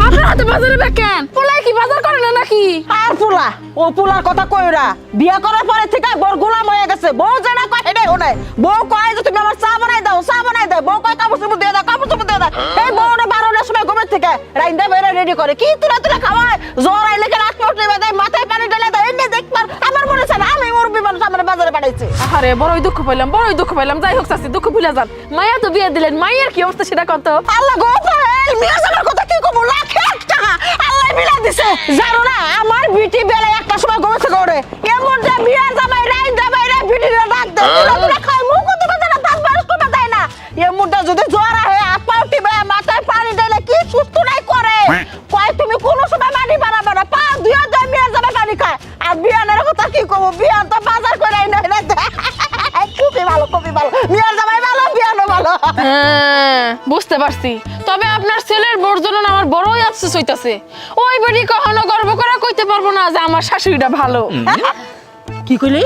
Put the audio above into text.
আপনার হাতে বাজারে বেকেন পোলা কি বাজার করে না নাকি? আর পোলা ও পোলার কথা কইরা বিয়া করার পরে থেকে বড় গোলাম হয়ে গেছে। বউ যেটা কয় এটাই শোনে। বউ কয় যে তুমি আমার চা বানাই দাও, চা বানাই দাও। বউ কয় কাপড় চোপড় দিয়ে দাও, কাপড় চোপড় দিয়ে দাও। এই বউটা 12টার সময় ঘুমের থেকে রাইন্দা বেরা রেডি করে কি তুলা তুলা খাওয়ায়। জ্বর আইলে কে রাত পড়তে দেয়, মাথায় পানি ঢেলে দেয়। এনে দেখবার আমার মনে হয় না আমি মুরব্বি মানুষ আমার বাজারে পাঠাইছি। আরে বড়ই দুঃখ পাইলাম, বড়ই দুঃখ পাইলাম। যাই হোক চাচি, দুঃখ ভুলে যান। মাইয়া তো বিয়ে দিলেন, মাইয়ার কি অবস্থা সেটা কত? আল্লাহ গো এই মিয়া আমার কথা কি কব, লাখ টাকা আল্লাহ বিলা দিছে। জানো না আমার বিটি বেলা একটা সময় ঘুম থেকে ওঠে। এমন যে বিয়া জামাই রাইন্দা বাইরে বিটিরা ডাক দেয়, তুলা তুলা খায়, মুখ তো কথা না তার বারস তো দেয় না। এমনটা যদি জ্বর আহে হাত পা উঠিবে, মাথায় পানি ঢেলে কি সুস্থ নাই করে। কয় তুমি কোন সময় মানি বানাবে না, পা দুয়া দেয় বিয়া জামাই পানি খায়। আর বিয়ানের কথা কি কব, বিয়া তো বাজার করে আইনা না। খুবই ভালো, খুবই ভালো। বিয়ার জামাই ভালো, বিয়ানো ভালো। হ্যাঁ বুঝতে পারছি। তবে আপনার ছেলের বর্জনন আমার বড়ই আফসোস হইতাছে। ওই বাড়ি কখনো গর্ব করে কইতে পারবো না যে আমার শাশুড়িটা ভালো। কি কইলি?